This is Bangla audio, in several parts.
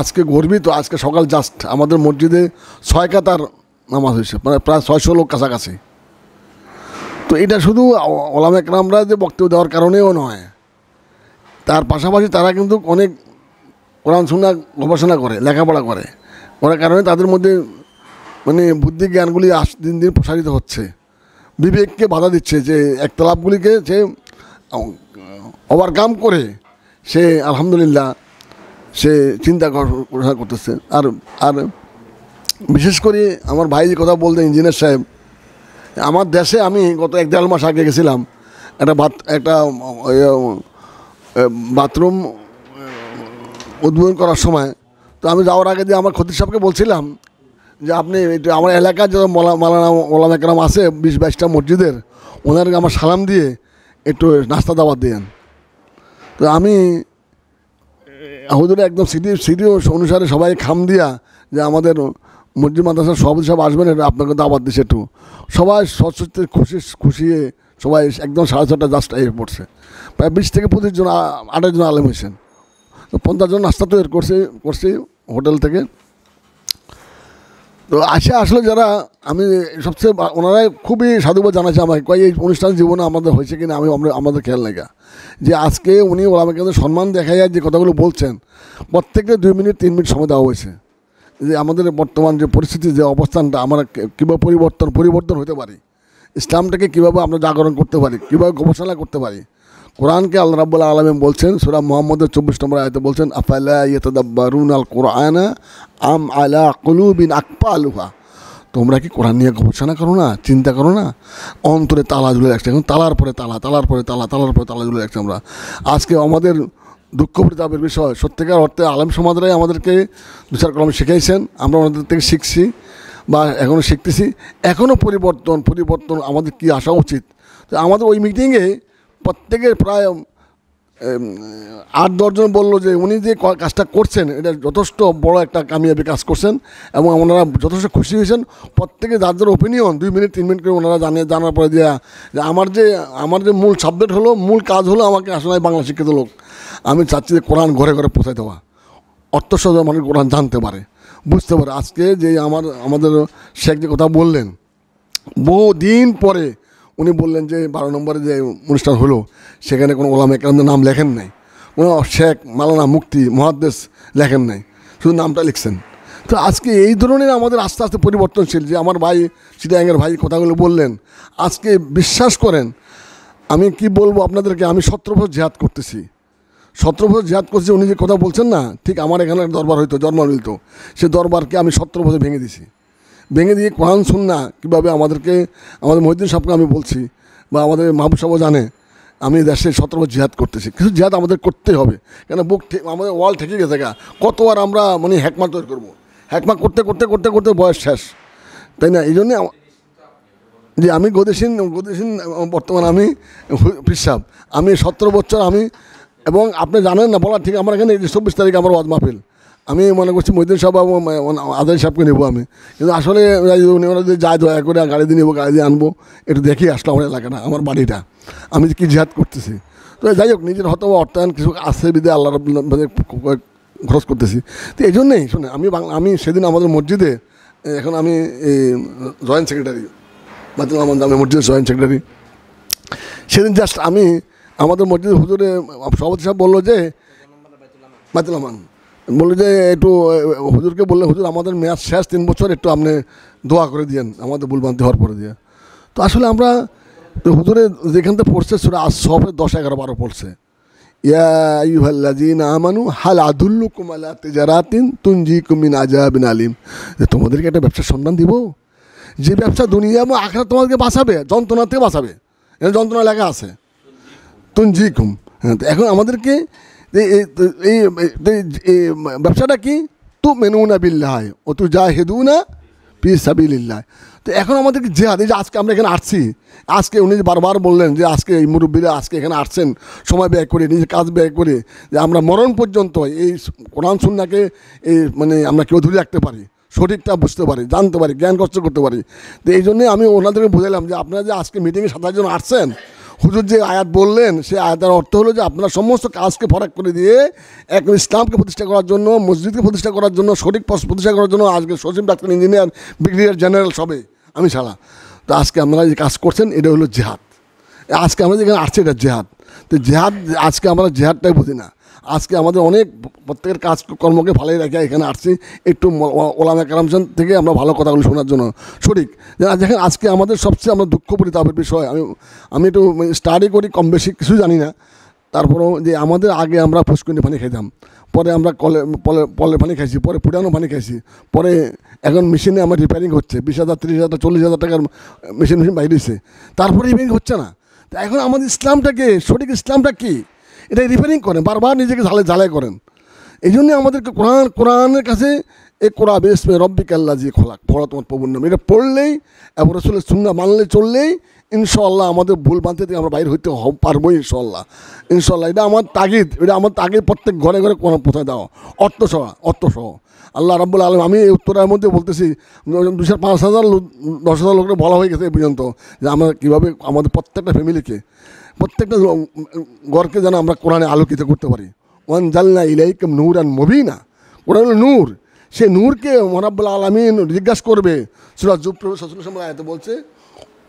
আজকে গর্বিত। আজকে সকাল জাস্ট আমাদের মসজিদে 6 কাতার নামাজ হয়েছে, মানে প্রায় 600 লোক কাছাকাছি। তো এটা শুধু ওলামা একরামরা যে বক্তব্য দেওয়ার কারণেও নয়, তার পাশাপাশি তারা কিন্তু অনেক কোরআন সুন্নাহ গবেষণা করে, লেখাপড়া করার কারণে তাদের মধ্যে মানে বুদ্ধি জ্ঞানগুলি দিন দিন প্রসারিত হচ্ছে, বিবেককে বাধা দিচ্ছে, যে একতলাপগুলিকে সে ওভারকাম করে সে আলহামদুলিল্লাহ সে চিন্তা করতেছে। আর বিশেষ করে আমার ভাই যে কথা বলতে ইঞ্জিনিয়ার সাহেব, আমার দেশে আমি গত 1-1.5 মাস আগে গেছিলাম একটা বাথরুম উদ্বোধন করার সময়। তো আমি যাওয়ার আগে যে আমার খতিব সাহেবকে বলছিলাম যে আপনি এটা আমার এলাকার যত মাওলানা ওলামা একরাম আছে 20-22টা মসজিদের, ওনাদেরকে আমার সালাম দিয়ে একটু নাস্তা দাওয়াত দেন। তো আমি হুজুরে একদম সিটি অনুসারে সবাই খাম দিয়া যে আমাদের মসজিদ মাদ্রাসার সভাপতি সাহেব আসবেন, এটা আপনাকে দাওয়াত দিচ্ছে একটু। সবাই সচেতন খুশিয়ে সবাই একদম 6:30 জাস্ট এসে পড়ছে। প্রায় 20 থেকে 25 জন 28 জন আলেম হয়েছেন। তো 50 জন নাস্তা তৈরি করছি হোটেল থেকে। তো আসলে যারা আমি সবচেয়ে ওনারাই খুবই সাধুবাদ জানাচ্ছে আমাকে, এই অনুষ্ঠান জীবনে আমাদের হয়েছে কিনা আমাদের খেয়াল লাগা যে আজকে উনি ওলামাকে সম্মান দেখা যায় যে কথাগুলো বলছেন, প্রত্যেকটা 2 মিনিট 3 মিনিট সময় দেওয়া হয়েছে যে আমাদের বর্তমান যে পরিস্থিতি, যে অবস্থানটা, আমরা কীভাবে পরিবর্তন হতে পারি, ইসলামটাকে কীভাবে আমরা জাগরণ করতে পারি, কীভাবে গবেষণা করতে পারি। কোরআনকে আল্লাহ রাব্বুল আলামিন বলছেন সূরা মুহাম্মদের 24 নম্বর আয়াতে বলছেন, আফালা ইয়াতাদাব্বারুনাল কুরআনা আম আলা কুলুবিন আকফালুহা। তোমরা কি কোরআন নিয়ে গবেষণা করো না, চিন্তা করো না? অন্তরে তালা ঝুলে রাখছে, এখন তালার পরে তালা ঝুলে রাখছে আমরা। আজকে আমাদের দুঃখ পরিতাপের বিষয়, সত্যিকার অর্থে আলেম সমাজরাই আমাদেরকে 2-4 কলম শিখাইছেন, আমরা ওনাদের থেকে শিখছি বা এখনও শিখতেছি। এখনও পরিবর্তন আমাদের কি আসা উচিত। তো আমাদের ওই মিটিংয়ে প্রত্যেকের প্রায় 8-10 জন বললো যে উনি যে কাজটা করছেন এটা যথেষ্ট বড় একটা কামিয়াবি কাজ করছেন, এবং ওনারা যথেষ্ট খুশি হয়েছেন। প্রত্যেকে যার ওপিনিয়ন 2 মিনিট 3 মিনিট করে ওনারা জানার পরে যে আমার যে মূল সাবজেক্ট হলো, মূল কাজ হলো আমাকে আসলে বাংলা শিক্ষিত লোক, আমি চাচ্ছি যে কোরআন ঘরে ঘরে পৌঁছায় দেওয়া, অর্থসহ মানুষ কোরআন জানতে পারে, বুঝতে পারে। আজকে যে আমাদের শেখ যে কথা বললেন, বহু দিন পরে উনি বললেন যে 12 নম্বরে যে অনুষ্ঠান হলো সেখানে কোনো ওলামা একরামদের নাম লেখেন নাই, কোনো শেখ মাওলানা মুফতি মুহাদ্দিস লেখেন নাই, শুধু নামটা লিখছেন। তো আজকে এই ধরনের আমাদের আস্তে আস্তে পরিবর্তনশীল, যে আমার ভাই চিটাগাংয়ের ভাই কথাগুলো বললেন, আজকে বিশ্বাস করেন আমি কি বলবো আপনাদেরকে, আমি 17 বছর জিহাদ করতেছি, 17 বছর জিহাদ করছি। উনি যে কথা বলছেন না, ঠিক আমার এখানে দরবার হইতো, জন্ম মিলতো, সে দরবারকে আমি 17 বছর ভেঙে দিয়ে কোরআন সুন্নাহ কীভাবে আমাদের মহিউদ্দিন সাহেবকে আমি বলছি, বা আমাদের মাহবুব সাহেবও জানে, আমি দেশে 17 বছর জিহাদ করতেছি। কিছু জিহাদ আমাদের করতেই হবে, কেন আমাদের ওয়াল ঠেকে গেছে কত আর আমরা মানে হ্যাকমা তৈরি করবো, হ্যাকমা করতে বয়স শেষ, তাই না? এই জন্যে যে আমি গদিসীন বর্তমান আমি পীর সাহেব, আমি 17 বছর আমি, এবং আপনি জানেন না বলা ঠিক, আমার এখানে 24 তারিখ আমার ওয়াজ মাহফিল, আমি মনে করছি মহিউদ্দিন সাহেব এবং আজাদ সাহেবকে নেবো আমি, কিন্তু আসলে ওরা যদি যায় দয়া করে গাড়ি দিয়ে নেবো, গাড়ি দিয়ে আনবো, একটু দেখি আসলে আমার এলাকাটা, আমার বাড়িটা, আমি কি জিহাদ করতেছি। তো যাই হোক, নিজের হয়তো অর্থায়ন কিছু আছে বিদে আল্লাহ খরচ করতেছি। তো এই জন্যেই শুনে আমি সেদিন আমাদের মসজিদে, এখন আমি জয়েন্ট সেক্রেটারি, আমি মসজিদের জয়েন্ট সেক্রেটারি, সেদিন জাস্ট আমি আমাদের মসজিদ হুজুরে সভাপতি সাহেব বললো যে বাইতুল আমান বললো যে একটু হুজুরকে বললে, হুজুর আমাদের মেয়াদ শেষ 3 বছর, একটু আপনি দোয়া করে দিয়েন আমাদের ভুলভ্রান্তি হওয়ার পরে দিয়ে। তো আসলে আমরা হুজুরে যেখান থেকে পড়ছে সেটা সফে 10, 11, 12 পড়ছে, ইয়া আইয়ুহাল্লাযীনা আমানু হাল আদুল্লুকুম আলা তিজারাতিন তুনজিকুম মিন আযাবিন আলিম। যে তোমাদেরকে একটা ব্যবসার সন্ধান দিব, যে ব্যবসা দুনিয়া এবং আখিরাত তোমাদেরকে বাঁচাবে, যন্ত্রণা থেকে বাঁচাবে। এর যন্ত্রণা লেখা আছে তুনজিকুম। এখন আমাদেরকে এই ব্যবসাটা কি, তুমিনুনা বিল্লাহ ওয়া তুজাহিদুনা ফি সাবিলিল্লাহ। তো এখন আমাদেরকে জিহাদ, এই যে আজকে আমরা এখানে আসছি, আজকে উনি বারবার বললেন যে আজকে এই মুরব্বীরা আজকে এখানে আসছেন সময় ব্যয় করে, নিজের কাজ ব্যয় করে, যে আমরা মরণ পর্যন্ত এই কোরআন সুন্নাহকে এই মানে আমরা কেউ ধরে রাখতে পারি, সঠিকটা বুঝতে পারি, জানতে পারি, জ্ঞান কষ্ট করতে পারি। তো এই জন্যে আমি ওনাদেরকে বুঝালাম যে আপনারা যে আজকে মিটিংয়ে 27 জন আসছেন, হুজুর যে আয়াত বললেন সেই আয়াতের অর্থ হলো যে আপনার সমস্ত কাজকে ফরাক করে দিয়ে এক ইসলামকে প্রতিষ্ঠা করার জন্য, মসজিদকে প্রতিষ্ঠা করার জন্য, সঠিক পথ প্রতিষ্ঠা করার জন্য আজকে সচিব, ডাক্তার, ইঞ্জিনিয়ার, ব্রিগেডিয়ার জেনারেল সবে, আমি ছাড়া। তো আজকে আপনারা যে কাজ করছেন এটা হলো জেহাদ। আজকে আমরা যেখানে আসছি এটা জেহাদ। তো জেহাদ আজকে আমরা জেহাদটাই বুঝি না। আজকে আমাদের অনেক প্রত্যেকের কাজকর্মকে ভালোই রেখে এখানে আসছি একটু ওলামা কেরামজন থেকে আমরা ভালো কথাগুলো শোনার জন্য, সঠিক। দেখেন আজকে আমাদের সবচেয়ে আমরা দুঃখ পরিতাপের বিষয়, আমি একটু স্টাডি করি, কম বেশি কিছু জানি না, তারপরেও যে আমাদের আগে আমরা পুষ্করিণী পানি খেতাম, পরে আমরা কলের পানি খাইছি, পরে পুরানো পানি খাইছি, পরে এখন মেশিনে আমার রিপেয়ারিং হচ্ছে 20,000, 30,000, 40,000 টাকার মেশিন বাইরেছে, তারপরে রিপেয়ারিং হচ্ছে না। তো এখন আমাদের ইসলামটাকে, সঠিক ইসলামটা কী, এটা রিপেয়ারিং করেন, বারবার নিজেকে ঝালাই করেন। এই জন্যে আমাদেরকে কোরআনের কাছে এ কোরআ বেসমে রব্বিক আল্লাযী খলাক, পড়া তোমার প্রভুর নাম, এটা পড়লেই এবং রাসূলের সুন্নাহ মানলে চললেই ইনশাআল্লাহ আমাদের ভুল বাঁধতে থেকে আমরা বাইরে হইতে পারবো ইনশাআল্লাহ। এটা আমার তাগিদ, এটা আমার তাগিদ, প্রত্যেক ঘরে ঘরে কোরআন পৌঁছায় দাও, অর্থসহ। আল্লাহ রাব্বুল আলামিন, আমি এই উত্তরের মধ্যে বলতেছি 2,000, 5,000, 10,000 লোকের বলা হয়ে গেছে এই পর্যন্ত যে আমরা কীভাবে আমাদের প্রত্যেকটা ফ্যামিলিকে, প্রত্যেকটা ঘরকে যেন আমরা কোরআনে আলোকিত করতে পারি। ওয়ানজালনা ইলাইকুম নূরান মুবিনা, কোরআন হলো নূর। সেই নূরকে রাব্বুল আলামিন জিজ্ঞাসা করবে। সূরা যুবর 47 নম্বর আয়াতে বলছে,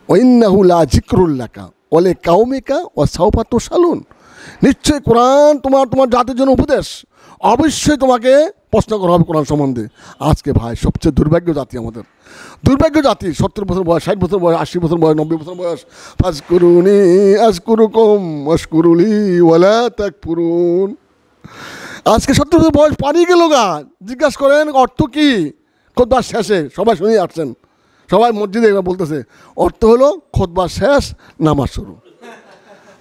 ওয়াইন্নাহু লা যিকরুল লাকা ওয়া লিকাওমিকা ওয়া সাওফা তুসালুন, নিশ্চয়ই কোরআন তোমার জাতির জন্য উপদেশ, অবশ্যই তোমাকে প্রশ্ন করা হবে কোরআন সম্বন্ধে। আজকে ভাই সবচেয়ে দুর্ভাগ্য জাতি আমাদের, দুর্ভাগ্য জাতি, 70 বছর বয়স, 60 বছর বয়স, 80 বছর বয়স, 90 বছর বয়স, ফাজকুরুনি আযকুরুকুম ওয়াশকুরুলি ওয়ালা তাকফুরুন। আজকে 70 বছর বয়স পালিয়ে গেল গা, জিজ্ঞাসা করেন অর্থ কী, খুতবা শেষে সবাই শুনিয়ে আসছেন, সবাই মসজিদে বলতেছে অর্থ হলো খুতবা শেষ, নামাজ শুরু।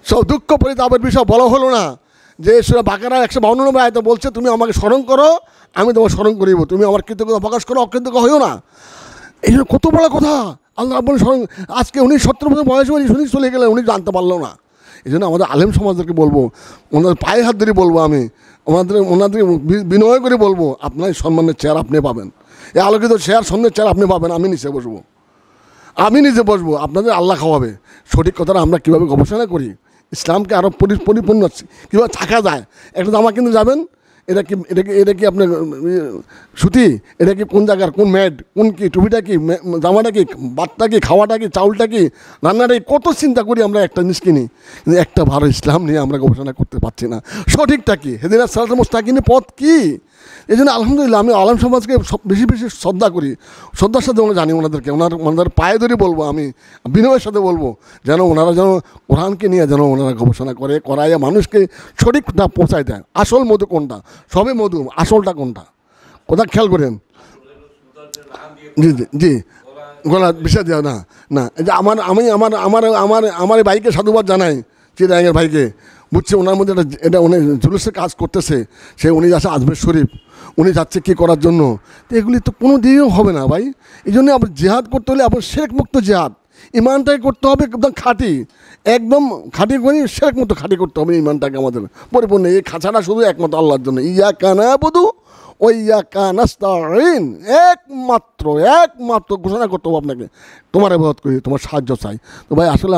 সব দুঃখ পরিতাপের বিষয় বলা হলো না যে সূরা বাকারার 152 নম্বর আয়াতে বলছে, তুমি আমাকে স্মরণ করো, আমি তোমার স্মরণ করিব, তুমি আমার কৃতজ্ঞতা প্রকাশ করো, অকৃতজ্ঞ হইও না। এই জন্য কত বড় কথা আল্লাহ রাব্বুল স্মরণ। আজকে উনি 70 বছর বয়সে উনি চলে গেলেন, উনি জানতে পারলো না। এই জন্য আমাদের আলেম সমাজদেরকে বলবো, ওনাদের পায়ে হাত ধরে বলবো, আমি ওনাদের বিনয় করে বলবো, আপনার সম্মানের চেয়ার আপনি পাবেন, এই আলোকিত চেয়ার, সম্মানের চেয়ার আপনি পাবেন, আমি নিজে বসবো, আপনাদের আল্লাহ খাওয়াবে। সঠিক কথাটা আমরা কীভাবে গবেষণা করি, ইসলামকে আরও পরিপূর্ণ কীভাবে থাকা যায়। একটা জামা কিনতে যাবেন, এটা কি আপনার সুতি, এটা কি কোন জায়গার, কোন ম্যাট, কোন কি, টুপিটা কি, জামাটা কি, বাতটা কি, খাওয়াটা কি, চাউলটা কি, রান্নাটা কি, কত চিন্তা করি আমরা একটা জিনিস কিনি, কিন্তু একটা ভালো ইসলাম নিয়ে আমরা গবেষণা করতে পারছি না। সঠিকটা কি, হেদিনা সিরাতাল মুস্তাকিমের পথ কী। এই জন্য আলহামদুলিল্লাহ আমি আলেম সমাজকে বেশি শ্রদ্ধা করি, শ্রদ্ধার সাথে আমরা জানি ওনাদেরকে, ওনাদের পায়ে ধরে বলবো, আমি বিনয়ের সাথে বলবো যেন ওনারা যেন কোরআনকে নিয়ে যেন ওনারা গবেষণা করাইয়া মানুষকে সঠিকটা পৌঁছায় দেয়। আসল মধু কোনটা, সবে মধু, আসলটা কোনটা, কোথা খেয়াল করেন। জি গলা বিষয় দেওয়া না এই যে আমার ভাইকে সাধুবাদ জানাই, চিরাঙ্গের ভাইকে, বুঝছে ওনার মধ্যে এটা উনি জুলুসের কাজ করতেছে, উনি যাচ্ছে আজমের শরীফ, উনি যাচ্ছে কী করার জন্য। তো এগুলি তো কোনো দিনও হবে না ভাই। এই জন্য আপনার জেহাদ করতে হলে আপনার শিরক মুক্ত জেহাদ, ইমানটাই করতে হবে একদম খাঁটি, একদম খাঁটি করে শিরক মুক্ত খাঁটি করতে হবে ইমানটাকে আমাদের পরিপূর্ণ। এই খাঁচাটা শুধু একমাত্র আল্লাহর জন্য, ইয়াকা নাবুদু ওয়া ইয়াকা নাস্তাঈন, একমাত্র ঘোষণা করতে হবে আপনাকে, তোমার ইবাদত করি, তোমার সাহায্য চাই। তো ভাই আসলে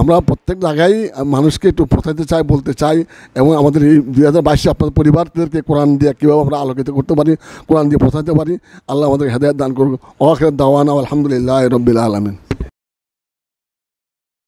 আমরা প্রত্যেক জায়গায় মানুষকে একটু পৌঁছাতে চাই, বলতে চাই, এবং আমাদের এই 2022 আপনাদের পরিবারদেরকে কোরআন দিয়ে কীভাবে আমরা আলোকিত করতে পারি, কোরআন দিয়ে পৌঁছাতে পারি, আল্লাহ আমাদের হেদায়েত দান করুক। আখির দাওয়ানা আলহামদুলিল্লাহি রাব্বিল আলামিন।